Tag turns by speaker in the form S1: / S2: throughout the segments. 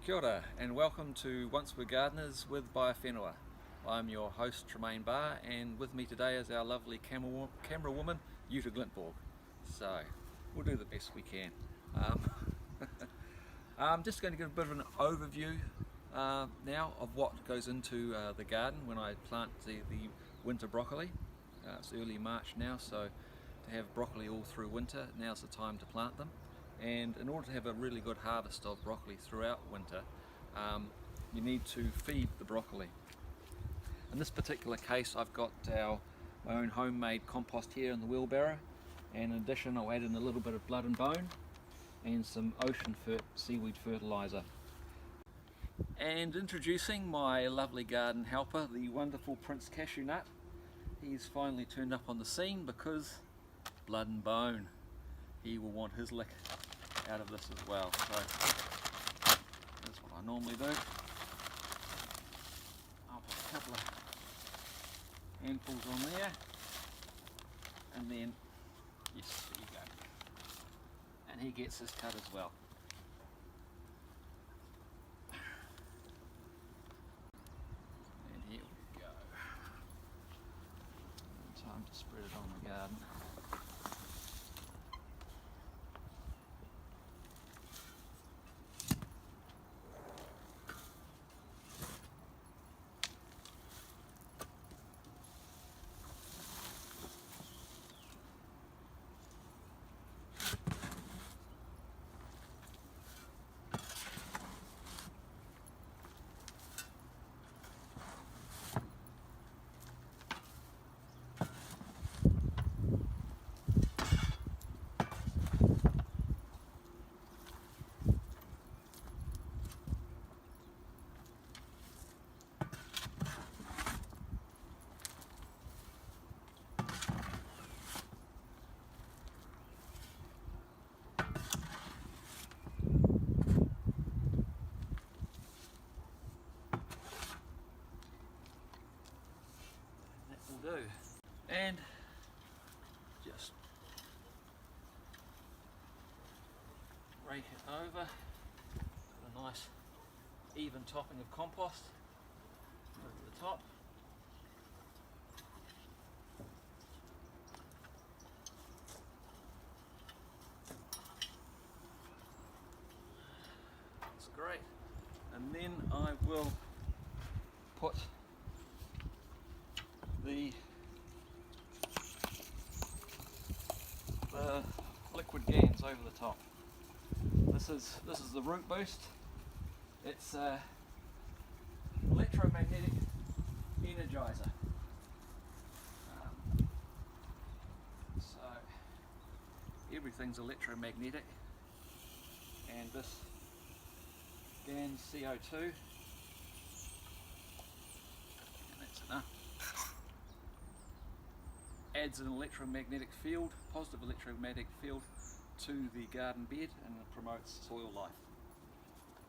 S1: Kia ora and welcome to Once We're Gardeners with Biowhenua. I'm your host Tremaine Barr, and with me today is our lovely camera woman Jutta Glintborg. So we'll do the best we can. I'm just going to give a bit of an overview now of what goes into the garden when I plant the winter broccoli. It's early March now, so to have broccoli all through winter, now's the time to plant them. And in order to have a really good harvest of broccoli throughout winter, you need to feed the broccoli. In this particular case, I've got my own homemade compost here in the wheelbarrow, and in addition I'll add in a little bit of blood and bone and some ocean seaweed fertilizer. And introducing my lovely garden helper, the wonderful Prince Cashew Nut. He's finally turned up on the scene because blood and bone. He will want his lick out of this as well. So that's what I normally do. I'll put a couple of handfuls on there, and then yes, there you go. And he gets his cut as well. And here we go. Time to spread it on the garden. Do. And just rake it over with a nice even topping of compost over the top. That's great. And then I will put the liquid Gans over the top. This is the root boost. It's electromagnetic energizer. So everything's electromagnetic, and this Gans CO2, and that's enough, adds an electromagnetic field, positive electromagnetic field, to the garden bed, and it promotes soil life.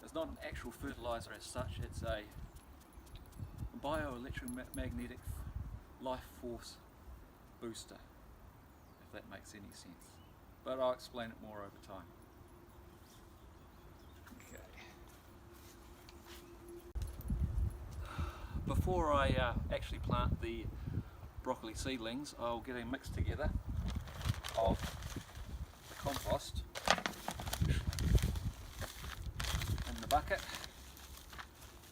S1: It's not an actual fertilizer as such, it's a bioelectromagnetic life force booster, if that makes any sense. But I'll explain it more over time. Okay. Before I actually plant the broccoli seedlings, I'll get a mix together of the compost in the bucket,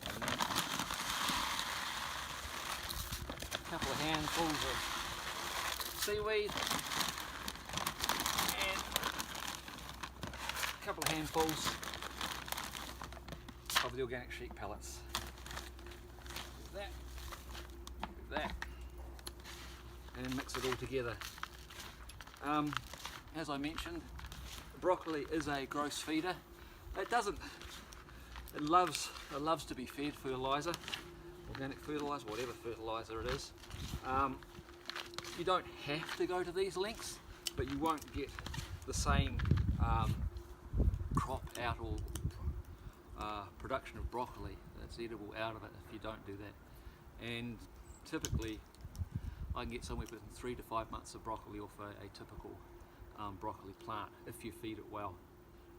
S1: and then a couple of handfuls of seaweed and a couple of handfuls of the organic sheep pellets. Do that, do that, and mix it all together. As I mentioned, broccoli is a gross feeder. It loves to be fed fertilizer, organic fertilizer, whatever fertilizer it is. You don't have to go to these lengths, but you won't get the same crop out or production of broccoli that's edible out of it if you don't do that. And typically I can get somewhere between 3 to 5 months of broccoli off a typical broccoli plant if you feed it well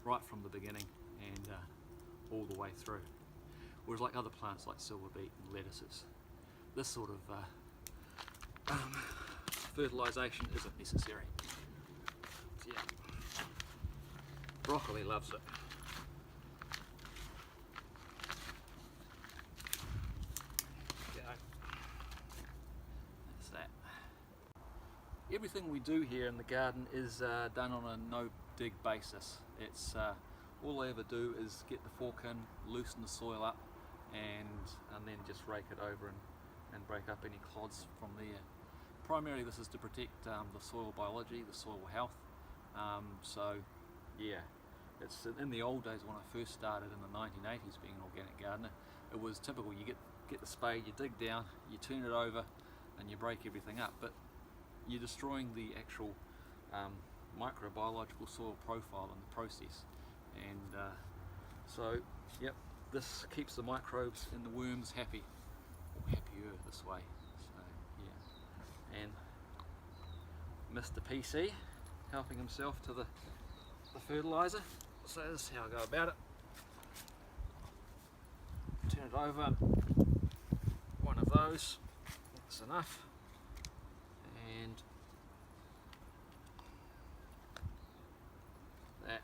S1: right from the beginning and all the way through. Whereas like other plants like silver beet and lettuces, this sort of fertilisation isn't necessary. So yeah, broccoli loves it. That's that. Everything we do here in the garden is done on a no-dig basis. It's all I ever do is get the fork in, loosen the soil up, and then just rake it over and break up any clods from there. Primarily this is to protect the soil biology, the soil health. So yeah, it's in the old days when I first started in the 1980s being an organic gardener, it was typical. You get the spade, you dig down, you turn it over, and you break everything up. But you're destroying the actual microbiological soil profile in the process. And so, yep, this keeps the microbes and the worms happy, or happier this way. So yeah, and Mr. PC helping himself to the fertilizer. So this is how I go about it. Turn it over, one of those, that's enough, and that,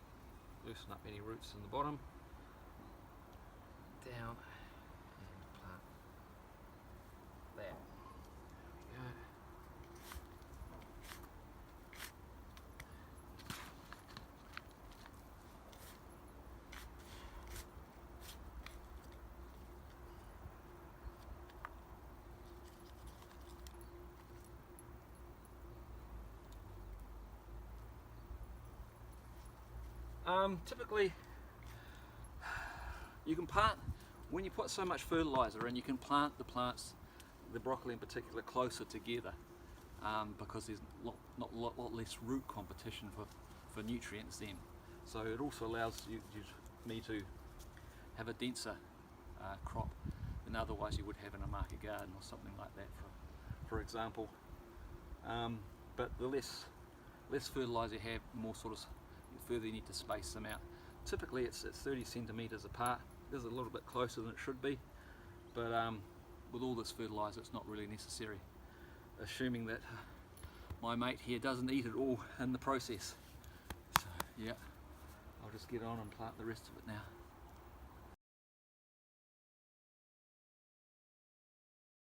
S1: loosen up any roots in the bottom, down, and plant that. There we go. Typically, you can plant, when you put so much fertilizer in, you can plant the plants, the broccoli in particular, closer together because there's lot less root competition for nutrients then. So it also allows me to have a denser crop than otherwise you would have in a market garden or something like that, for example. But the less fertilizer you have, the more sort of further you need to space them out. Typically it's 30 centimeters apart. This is a little bit closer than it should be, but with all this fertilizer it's not really necessary, assuming that my mate here doesn't eat it all in the process. So yeah, I'll just get on and plant the rest of it now.